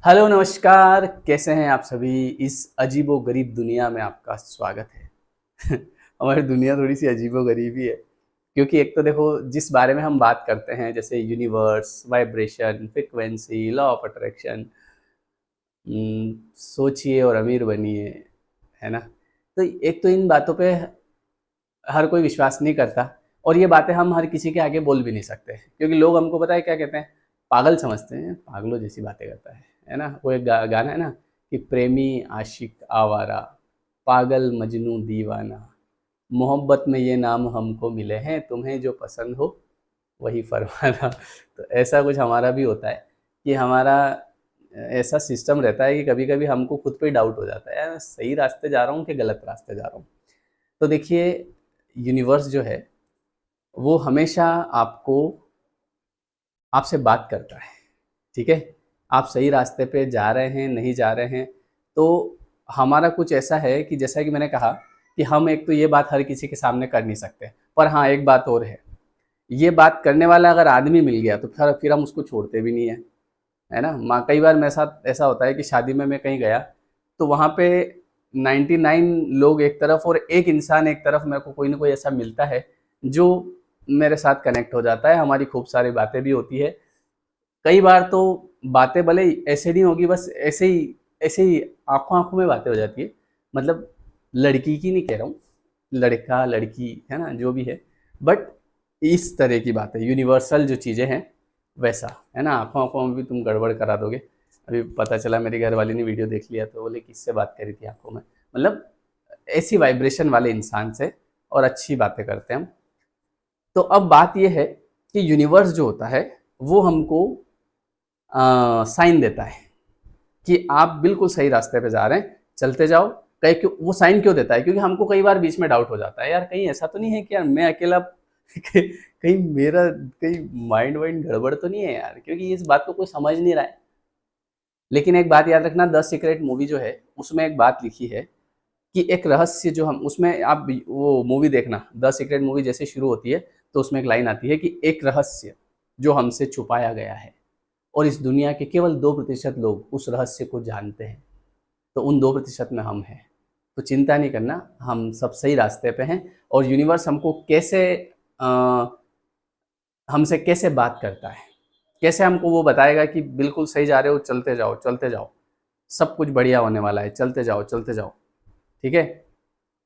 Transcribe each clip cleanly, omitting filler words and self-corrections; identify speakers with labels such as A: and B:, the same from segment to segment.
A: Hello नमस्कार, कैसे हैं आप सभी? इस अजीबो-गरीब दुनिया में आपका स्वागत है। हमारी दुनिया थोड़ी-सी अजीबो-गरीब ही है, क्योंकि एक तो देखो जिस बारे में हम बात करते हैं जैसे universe, vibration, frequency, law of attraction, सोचिए और अमीर बनिए, है ना? तो एक तो इन बातों पे हर कोई विश्वास नहीं करता और ये बातें हम हर किसी के आगे बोल भी नहीं सकते, क्योंकि लोग हमको पता है क्या कहते हैं? पागल समझते हैं, पागलों जैसी बातें करता है ना? वो एक गा गाना है ना कि प्रेमी आशिक आवारा, पागल मजनू दीवाना, मोहब्बत में ये नाम हमको मिले हैं, तुम्हें जो पसंद हो वही फरमाना। तो ऐसा कुछ हमारा भी होता है कि हमारा ऐसा सिस्टम रहता है कि कभी-कभी हमको खुद पे डाउट हो जाता है, यार मैं सही रास्ते जा रहा हूँ कि गलत रास्ते जा रहा हूँ? तो देखिए, यूनिवर्स जो है वो हमेशा आपको आपसे बात करता है, ठीक है? आप सही रास्ते पे जा रहे हैं, नहीं जा रहे हैं, तो हमारा कुछ ऐसा है कि जैसा कि मैंने कहा कि हम एक तो ये बात हर किसी के सामने कर नहीं सकते। पर हाँ, एक बात और है, ये बात करने वाला अगर आदमी मिल गया तो फिर हम उसको छोड़ते भी नहीं हैं, है ना? कई बार मेरे साथ ऐसा होता है कि शादी में मैं कहीं गया, तो वहाँ पे 99 लोग एक तरफ और एक इंसान एक तरफ, मेरे को कोई न कोई ऐसा मिलता है, जो मेरे साथ कनेक्ट हो जाता है, हमारी खूब सारी बातें भी होती है। कई बार तो बातें भले ही ऐसे नहीं होगी, बस ऐसे ही आँखों-आँखों में बातें हो जाती है। मतलब लड़की की नहीं कह रहा हूँ, लड़का, लड़की, है ना? जो भी है। बट इस तरह की बातें यूनिवर्सल जो चीज़ें हैं, वैसा, है ना? आँखों-आँखों में भी तुम गड़बड़ करा दोगे। अभी पता चला मेरी घरवाली ने वीडियो देख लिया तो बोले किससे बात करी थी आँखों में? मतलब ऐसी वाइब्रेशन वाले इंसान से और अच्छी बातें करते हैं हम। तो अब बात ये है कि यूनिवर्स जो होता है, वो हमको साइन देता है कि आप बिल्कुल सही रास्ते पे जा रहे हैं, चलते जाओ। कहीं क्यों वो साइन क्यों देता है? क्योंकि हमको कई बार बीच में डाउट हो जाता है, यार कहीं ऐसा तो नहीं है कि यार मैं अकेला कहीं मेरा कहीं माइंड वाइंड गड़बड़ तो नहीं है यार, क्योंकि इस बात को कोई समझ नहीं रहा है। लेकिन एक बात याद रखना, द सीक्रेट मूवी जो है, उसमें एक बात लिखी है कि एक रहस्य जो हम उसमें आप वो मूवी देखना, द सीक्रेट मूवी जैसे शुरू होती है, तो उसमें एक लाइन आती है कि एक रहस्य जो हमसे छुपाया गया है और इस दुनिया के केवल 2% लोग उस रहस्य को जानते हैं, तो उन 2% में हम हैं। तो चिंता नहीं करना, हम सब सही रास्ते पे हैं और यूनिवर्स हमको कैसे अ, हमसे कैसे बात करता है, कैसे हमको वो बताएगा कि बिल्कुल सही जा रहे हो, चलते जाओ, सब कुछ बढ़िया होने वाला है, चलते जाओ, ठीक है?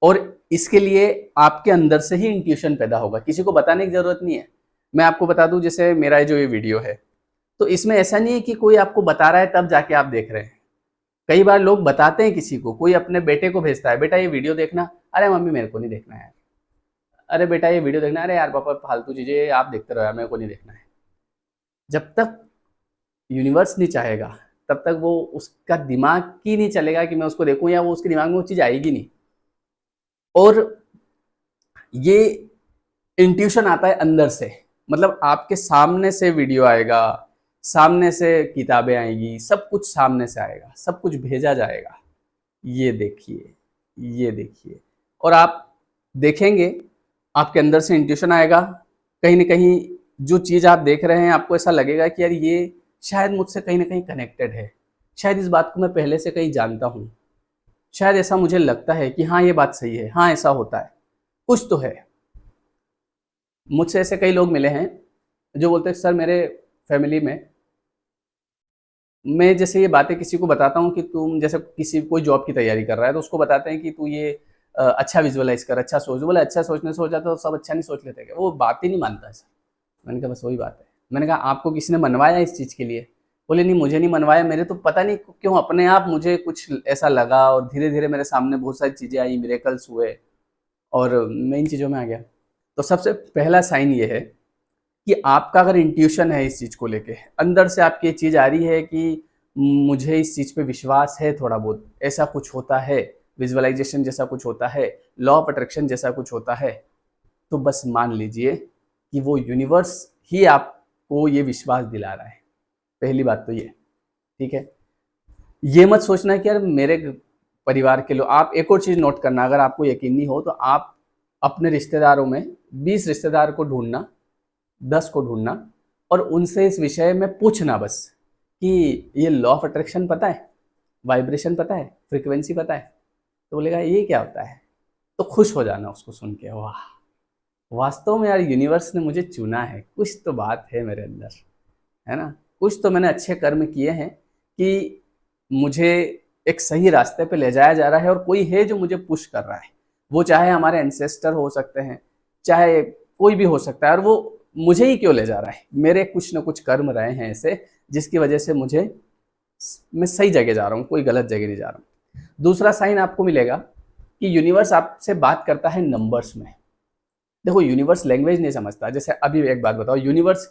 A: और इसके लिए आपके अंदर से ही इंट्यूशन पैदा होगा, किसी को बताने की ज़रूरत नहीं है। मैं आपको बता दूँ, जैसे मेरा जो ये वीडियो है, तो इसमें ऐसा नहीं है कि कोई आपको बता रहा है तब जाके आप देख रहे हैं। कई बार लोग बताते हैं किसी को, कोई अपने बेटे को भेजता है, बेटा ये वीडियो देखना, अरे मम्मी मेरे को नहीं देखना है यार। अरे बेटा ये वीडियो देखना, अरे यार पापा फालतू चीज़ें आप देखते रहो यार, मेरे को नहीं देखना है। जब तक यूनिवर्स नहीं चाहेगा, तब तक वो उसका दिमाग ही नहीं चलेगा कि मैं उसको देखूँ, या वो उसके दिमाग में वो चीज़ आएगी नहीं। और ये इंट्यूशन आता है अंदर से, मतलब आपके सामने से वीडियो आएगा, सामने से किताबें आएगी, सब कुछ सामने से आएगा, सब कुछ भेजा जाएगा। ये देखिए, ये देखिए, और आप देखेंगे, आपके अंदर से इंट्यूशन आएगा, कहीं न कहीं जो चीज़ आप देख रहे हैं आपको ऐसा लगेगा कि यार ये शायद मुझसे कहीं न कहीं कनेक्टेड है। शायद इस बात को मैं पहले से कहीं जानता हूँ। शायद ऐसा मुझे लगता है कि हाँ, ये बात सही है, हाँ, ऐसा होता है, कुछ तो है। मुझसे ऐसे कई लोग मिले हैं, जो बोलते हैं सर मेरे फैमिली में, मैं जैसे ये बातें किसी को बताता हूँ कि तुम जैसे किसी कोई जॉब की तैयारी कर रहा है, तो उसको बताते हैं कि तू ये अच्छा विजुअलाइज़ कर, अच्छा सोच। बोले अच्छा सोचने से हो जाता है तो सब अच्छा नहीं सोच लेते क्या? वो बात ही नहीं मानता है सर। मैंने कहा बस वही बात है। मैंने कहा आपको किसी ने मनवाया इस चीज़ के लिए? बोले नहीं मुझे नहीं मनवाया, मेरे तो पता नहीं क्यों अपने आप मुझे कुछ ऐसा लगा और धीरे-धीरे मेरे सामने बहुत सारी चीज़ें आई, मिरेकल्स हुए और मैं इन चीज़ों में आ गया। तो सबसे पहला साइन ये है कि आपका अगर इंट्यूशन है इस चीज़ को लेके, अंदर से आपकी ये चीज़ आ रही है कि मुझे इस चीज़ पे विश्वास है थोड़ा बहुत, ऐसा कुछ होता है, विज़ुअलाइज़ेशन जैसा कुछ होता है, लॉ ऑफ अट्रैक्शन जैसा कुछ होता है, तो बस मान लीजिए कि वो यूनिवर्स ही आपको ये विश्वास दिला रहा है। पहली बात तो ये, ठीक है? ये मत सोचना कि यार मेरे परिवार के लोग, आप एक और चीज़ नोट करना, अगर आपको यकीन नहीं हो तो आप अपने रिश्तेदारों में 20 रिश्तेदार को ढूँढना, 10 को ढूँढना और उनसे इस विषय में पूछना बस कि ये लॉ ऑफ अट्रैक्शन पता है, वाइब्रेशन पता है, फ्रीक्वेंसी पता है? तो बोलेगा ये क्या होता है? तो खुश हो जाना उसको सुन के, वाह! वास्तव में यार यूनिवर्स ने मुझे चुना है, कुछ तो बात है मेरे अंदर, है ना? कुछ तो मैंने अच्छे कर्म किए हैं कि मुझे एक सही रास्ते पे ले जाया जा रहा है और कोई है जो मुझे पुश कर रहा है। वो चाहे हमारे एंसेस्टर हो सकते हैं, चाहे कोई भी हो सकता है, और वो मुझे ही क्यों ले जा रहा है? मेरे कुछ न कुछ कर्म रहे हैं ऐसे, जिसकी वजह से मैं सही जगह जा रहा हूँ, कोई गलत जगह नहीं जा रहा हूँ। दूसरा साइन आपको मिलेगा कि यूनिवर्स आपसे बात करता है नंबर्स में। देखो, यूनिवर्स लैंग्वेज नहीं समझता। जैसे अभी एक बात बताओ, यूनिवर्स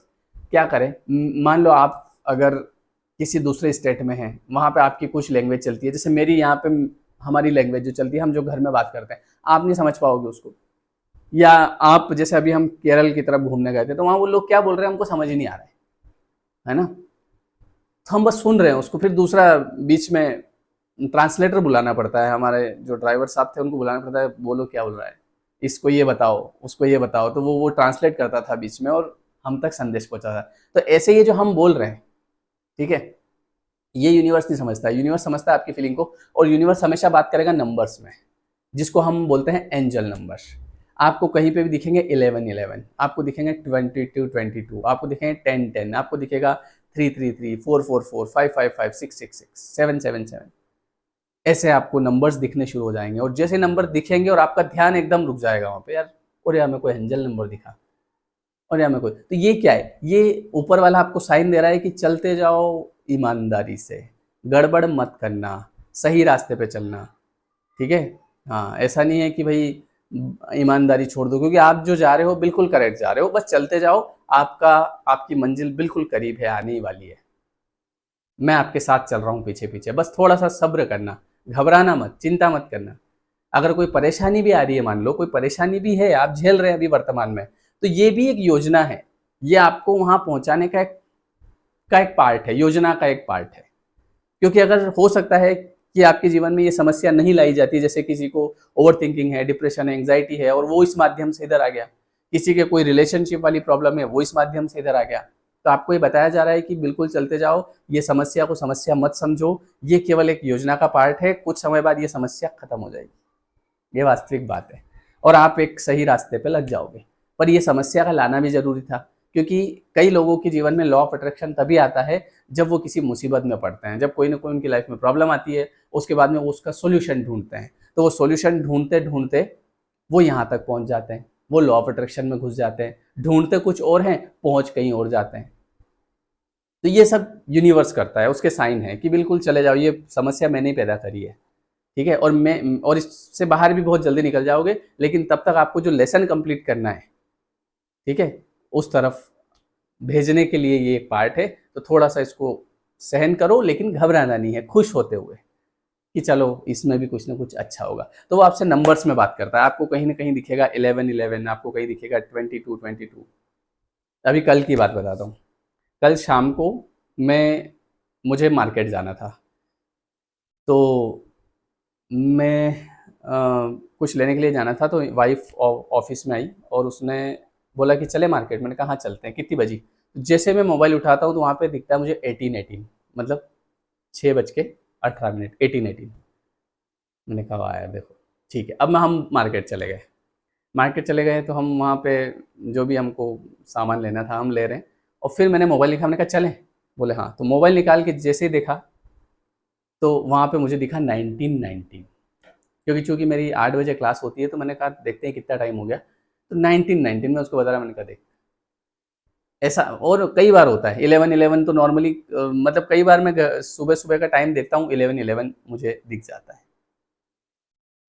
A: क्या करे? मान लो आप अगर किसी दूसरे स्टेट में हैं, वहाँ पे आपकी कुछ लैंग्वेज चलती है, जैसे मेरी यहाँ पे हमारी लैंग्वेज जो चलती है, हम जो घर में बात करते हैं, आप नहीं समझ पाओगे उसको। या आप जैसे अभी हम केरल की तरफ घूमने गए थे, तो वहाँ वो लोग क्या बोल रहे हैं हमको समझ ही नहीं आ रहा है ना? तो हम बस सुन रहे हैं उसको, फिर दूसरा बीच में ट्रांसलेटर बुलाना पड़ता है, हमारे जो ड्राइवर साहब थे उनको बुलाना पड़ता है, बोलो क्या बोल रहा है, इसको ये बताओ, उसको ये बताओ, तो वो ट्रांसलेट करता था बीच में और हम तक संदेश पहुंचा था। तो ऐसे ये जो हम बोल रहे हैं, ठीक है, ये यूनिवर्स नहीं समझता। यूनिवर्स समझता है आपकी फीलिंग को, और यूनिवर्स हमेशा बात करेगा नंबर्स में, जिसको हम बोलते हैं एंजल नंबर्स। आपको कहीं पे भी दिखेंगे 11-11, आपको दिखेंगे 22-22, आपको दिखेंगे 10-10, आपको दिखेगा 3-3-3, 4-4-4, 5-5-5, 6-6-6, 7-7-7। ऐसे आपको नंबर्स दिखने शुरू हो जाएंगे, और जैसे नंबर दिखेंगे और आपका ध्यान एकदम रुक जाएगा वहाँ पे, यार और यार मेरे को एंजल नंबर दिखा, और यार मेरे को, तो ये क्या है? ये ऊपर वाला आपको साइन दे रहा है कि चलते जाओ ईमानदारी से, गड़बड़ मत करना, सही रास्ते पे चलना, ठीक है? हाँ, ऐसा नहीं है कि भाई ईमानदारी छोड़ दो, क्योंकि आप जो जा रहे हो बिल्कुल करेक्ट जा रहे हो, बस चलते जाओ, आपकी मंजिल बिल्कुल करीब है, आने ही वाली है। मैं आपके साथ चल रहा हूँ पीछे पीछे, बस थोड़ा सा सब्र करना, घबराना मत, चिंता मत करना। अगर कोई परेशानी भी आ रही है, मान लो कोई परेशानी भी है, आप झेल रहे हैं अभी वर्तमान में, तो ये भी एक योजना है, ये आपको वहां पहुंचाने का एक पार्ट है, योजना का एक पार्ट है। क्योंकि अगर हो सकता है कि आपके जीवन में ये समस्या नहीं लाई जाती, जैसे किसी को ओवर थिंकिंग है, डिप्रेशन है, एंग्जाइटी है, और वो इस माध्यम से इधर आ गया, किसी के कोई रिलेशनशिप वाली प्रॉब्लम है, वो इस माध्यम से इधर आ गया, तो आपको ये बताया जा रहा है कि बिल्कुल चलते जाओ, ये समस्या को समस्या मत समझो, ये केवल एक योजना का पार्ट है, कुछ समय बाद ये समस्या खत्म हो जाएगी, ये वास्तविक बात है, और आप एक सही रास्ते पे लग जाओगे। पर ये समस्या का लाना भी जरूरी था, क्योंकि कई लोगों के जीवन में लॉ ऑफ अट्रैक्शन तभी आता है जब वो किसी मुसीबत में पड़ते हैं, जब कोई ना कोई उनकी लाइफ में प्रॉब्लम आती है, उसके बाद में वो उसका सोल्यूशन ढूंढते हैं, तो वो सोल्यूशन ढूंढते ढूंढते वो यहाँ तक पहुँच जाते हैं, वो लॉ ऑफ अट्रैक्शन में घुस जाते हैं, ढूंढते कुछ और हैं, पहुँच कहीं और जाते हैं। तो ये सब यूनिवर्स करता है, उसके साइन है कि बिल्कुल चले जाओ, ये समस्या मैंने ही पैदा करी है, ठीक है, और इससे बाहर भी बहुत जल्दी निकल जाओगे, लेकिन तब तक आपको जो लेसन कंप्लीट करना है, ठीक है, उस तरफ भेजने के लिए ये एक पार्ट है। तो थोड़ा सा इसको सहन करो, लेकिन घबराना नहीं है, खुश होते हुए कि चलो इसमें भी कुछ ना कुछ अच्छा होगा। तो वो आपसे नंबर्स में बात करता है, आपको कहीं ना कहीं दिखेगा 11-11, आपको कहीं दिखेगा 22-22। अभी कल की बात बताता हूँ। कल शाम को मुझे मार्केट जाना था, तो मैं कुछ लेने के लिए जाना था, तो वाइफ ऑफिस में आई और उसने बोला कि चले मार्केट। मैंने कहा हाँ चलते हैं, कितनी बजी? जैसे मैं मोबाइल उठाता हूँ तो वहाँ पे दिखता है मुझे 18:18, मतलब 6:18, 18:18। मैंने कहा आया देखो, ठीक है। अब हम मार्केट चले गए तो हम वहाँ पे जो भी हमको सामान लेना था हम ले रहे हैं, और फिर मैंने मोबाइल निकाला, मैंने कहा चलें? बोले हाँ। तो मोबाइल निकाल के जैसे ही देखा तो वहाँ पे मुझे दिखा 1919, क्योंकि चूंकि मेरी 8 बजे क्लास होती है, तो मैंने कहा देखते हैं कितना टाइम हो गया, तो 1919 में उसको बता रहा। मैंने कहा देख, ऐसा और कई बार होता है। 11-11 तो नॉर्मली मतलब कई बार मैं सुबह सुबह का टाइम देखता हूँ, 11-11 मुझे दिख जाता है।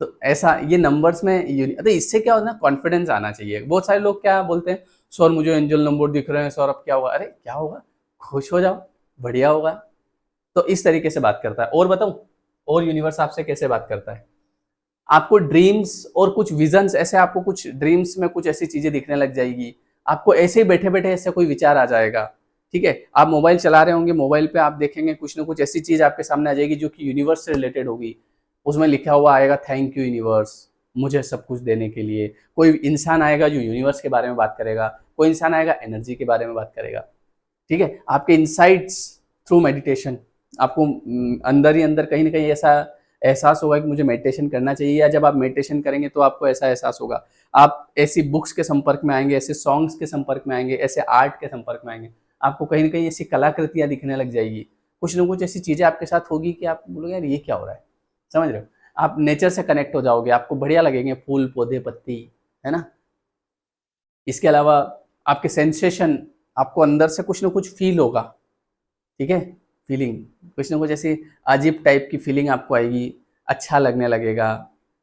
A: तो ऐसा ये नंबर्स में तो इससे क्या होता है, कॉन्फिडेंस आना चाहिए। बहुत सारे लोग क्या बोलते हैं, सर मुझे एंजल नंबर दिख रहे हैं सर, अब क्या होगा? अरे क्या होगा, खुश हो जाओ, बढ़िया होगा। तो इस तरीके से बात करता है। और बताऊं, और यूनिवर्स आपसे कैसे बात करता है? आपको ड्रीम्स और कुछ विजन्स, ऐसे आपको कुछ ड्रीम्स में कुछ ऐसी चीजें दिखने लग जाएगी, आपको ऐसे ही बैठे बैठे ऐसे कोई विचार आ जाएगा, ठीक है। आप मोबाइल चला रहे होंगे, मोबाइल पे आप देखेंगे कुछ ना कुछ ऐसी चीज आपके सामने आ जाएगी जो कि यूनिवर्स से रिलेटेड होगी। उसमें लिखा हुआ आएगा थैंक यू यूनिवर्स मुझे सब कुछ देने के लिए। कोई इंसान आएगा जो यूनिवर्स के बारे में बात करेगा, कोई इंसान आएगा एनर्जी के बारे में बात करेगा, ठीक है। आपके इंसाइट्स थ्रू मेडिटेशन। आपको अंदर ही अंदर कहीं ना कहीं ऐसा एहसास होगा कि मुझे मेडिटेशन करना चाहिए, या जब आप मेडिटेशन करेंगे तो आपको ऐसा एहसास होगा। आप ऐसी बुक्स के संपर्क में आएंगे, ऐसे सॉन्ग्स के संपर्क में आएंगे, ऐसे आर्ट के संपर्क में आएंगे, आपको कहीं ना कहीं ऐसी कलाकृतियाँ दिखने लग जाएगी। कुछ ना कुछ ऐसी चीज़ें आपके साथ होगी कि आप बोलोगे यार ये क्या हो रहा है, समझ रहे हो। आप नेचर से कनेक्ट हो जाओगे, आपको बढ़िया लगेंगे फूल पौधे पत्ती, है ना। इसके अलावा आपके सेंसेशन, आपको अंदर से कुछ ना कुछ फील होगा, ठीक है, फीलिंग कुछ ना कुछ ऐसी अजीब टाइप की फीलिंग आपको आएगी, अच्छा लगने लगेगा।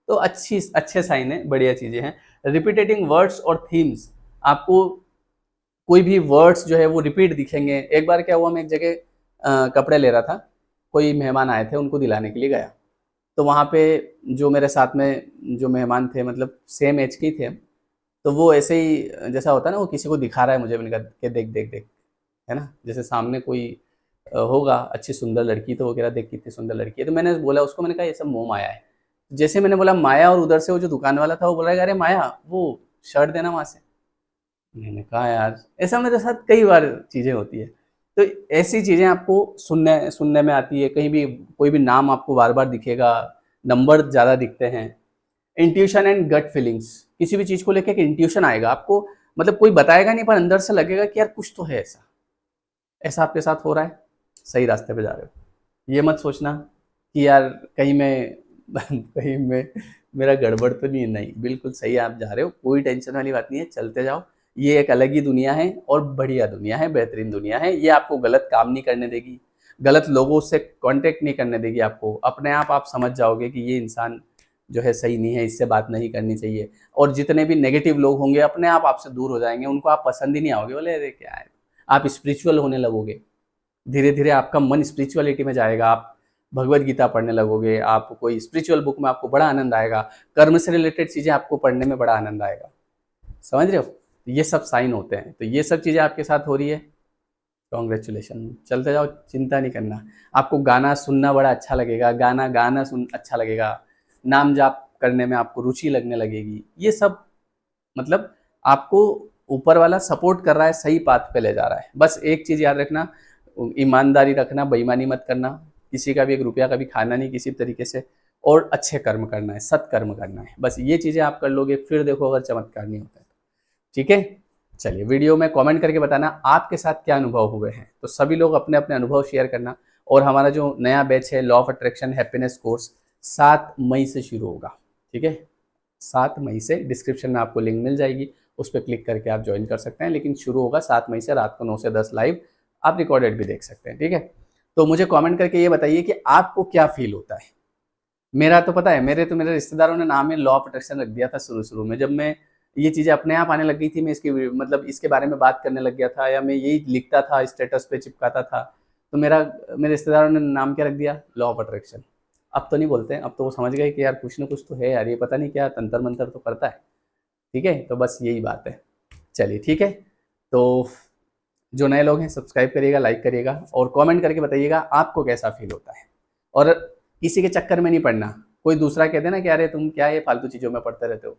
A: तो अच्छे साइन है, बढ़िया चीज़ें हैं। रिपीटेटिंग वर्ड्स और थीम्स, आपको कोई भी वर्ड्स जो है वो रिपीट दिखेंगे। एक बार क्या हुआ, मैं एक जगह कपड़े ले रहा था, कोई मेहमान आए थे, उनको दिलाने के लिए गया। तो वहाँ पे जो मेरे साथ में जो मेहमान थे, मतलब सेम एज के ही थे, तो वो ऐसे ही जैसा होता है ना, वो किसी को दिखा रहा है मुझे, मैंने कहा कि देख देख देख, है ना। जैसे सामने कोई होगा अच्छी सुंदर लड़की, तो वो कह रहा देख कितनी सुंदर लड़की है। तो मैंने बोला उसको, मैंने कहा ये सब मोह माया है। जैसे मैंने बोला माया, और उधर से वो जो दुकान वाला था वो बोला अरे माया वो शर्ट देना वहाँ से। मैंने कहा यार, ऐसा मेरे साथ कई बार चीज़ें होती है। तो ऐसी चीज़ें आपको सुनने सुनने में आती है, कहीं भी कोई भी नाम आपको बार बार दिखेगा, नंबर ज़्यादा दिखते हैं। इंट्यूशन एंड गट फीलिंग्स, किसी भी चीज़ को लेकर एक इंट्यूशन आएगा आपको, मतलब कोई बताएगा नहीं पर अंदर से लगेगा कि यार कुछ तो है ऐसा। ऐसा आपके साथ हो रहा है, सही रास्ते पे जा रहे हो। ये मत सोचना कि यार कहीं मैं कहीं मैं मेरा गड़बड़ तो नहीं है, नहीं, बिल्कुल सही आप जा रहे हो, कोई टेंशन वाली बात नहीं है, चलते जाओ। ये एक अलग ही दुनिया है, और बढ़िया दुनिया है, बेहतरीन दुनिया है। ये आपको गलत काम नहीं करने देगी, गलत लोगों से कांटेक्ट नहीं करने देगी आपको। अपने आप समझ जाओगे कि ये इंसान जो है सही नहीं है, इससे बात नहीं करनी चाहिए। और जितने भी नेगेटिव लोग होंगे अपने आप आपसे दूर हो जाएंगे, उनको आप पसंद ही नहीं आओगे, बोले अरे क्या है। आप स्पिरिचुअल होने लगोगे, धीरे धीरे आपका मन स्पिरिचुअलिटी में जाएगा, आप भगवत गीता पढ़ने लगोगे, आप कोई स्पिरिचुअल बुक में आपको बड़ा आनंद आएगा, कर्म से रिलेटेड चीज़ें आपको पढ़ने में बड़ा आनंद आएगा। समझ रहे हो, ये सब साइन होते हैं। तो ये सब चीज़ें आपके साथ हो रही है, कॉन्ग्रेचुलेशन, चलते जाओ, चिंता नहीं करना। आपको गाना सुनना बड़ा अच्छा लगेगा, गाना गाना सुन अच्छा लगेगा, नाम जाप करने में आपको रुचि लगने लगेगी। ये सब मतलब आपको ऊपर वाला सपोर्ट कर रहा है, सही पाथ पे ले जा रहा है। बस एक चीज़ याद रखना, ईमानदारी रखना, बेईमानी मत करना, किसी का भी एक रुपया कभी खाना नहीं किसी तरीके से, और अच्छे कर्म करना है, सत्कर्म करना है। बस ये चीज़ें आप कर लोगे, फिर देखो अगर चमत्कार नहीं होता है। ठीक है, चलिए वीडियो में कमेंट करके बताना आपके साथ क्या अनुभव हुए हैं। तो सभी लोग अपने अपने अनुभव शेयर करना। और हमारा जो नया बैच है law of attraction happiness course 7 मई से शुरू होगा, ठीक है। 7 मई से डिस्क्रिप्शन में आपको लिंक मिल जाएगी, उस पर क्लिक करके आप ज्वाइन कर सकते हैं। लेकिन शुरू होगा 7 मई से, रात को 9 से 10 लाइव, आप रिकॉर्डेड भी देख सकते हैं, ठीक है। तो मुझे कमेंट करके ये बताइए कि आपको क्या फील होता है। मेरा तो पता है, मेरे रिश्तेदारों ने नाम ही लॉ ऑफ अट्रैक्शन रख दिया था शुरू शुरू में। जब मैं ये चीज़ें अपने आप आने लग गई थी, मैं मतलब इसके बारे में बात करने लग गया था, या मैं यही लिखता था, स्टेटस पे चिपकाता था, तो मेरे रिश्तेदारों ने नाम क्या रख दिया, लॉ ऑफ अट्रैक्शन। अब तो नहीं बोलते हैं, अब तो वो समझ गए कि यार कुछ ना कुछ तो है यार, ये पता नहीं क्या तंत्र मंत्र तो करता है, ठीक है। तो बस यही बात है। चलिए ठीक है, तो जो नए लोग हैं सब्सक्राइब करिएगा, लाइक करिएगा, और कमेंट करके बताइएगा आपको कैसा फील होता है। और किसी के चक्कर में नहीं पड़ना, कोई दूसरा कहते ना कि अरे तुम क्या ये फालतू चीज़ों में पढ़ते रहते हो।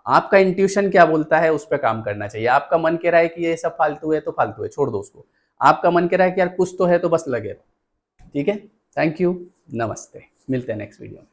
A: आपका इंट्यूशन क्या बोलता है उस पर काम करना चाहिए। आपका मन कह रहा है कि ये सब फालतू है तो फालतू है, छोड़ दो उसको। आपका मन कह रहा है कि यार कुछ तो है, तो बस लगे रहो, ठीक है। थैंक यू, नमस्ते, मिलते हैं नेक्स्ट वीडियो में।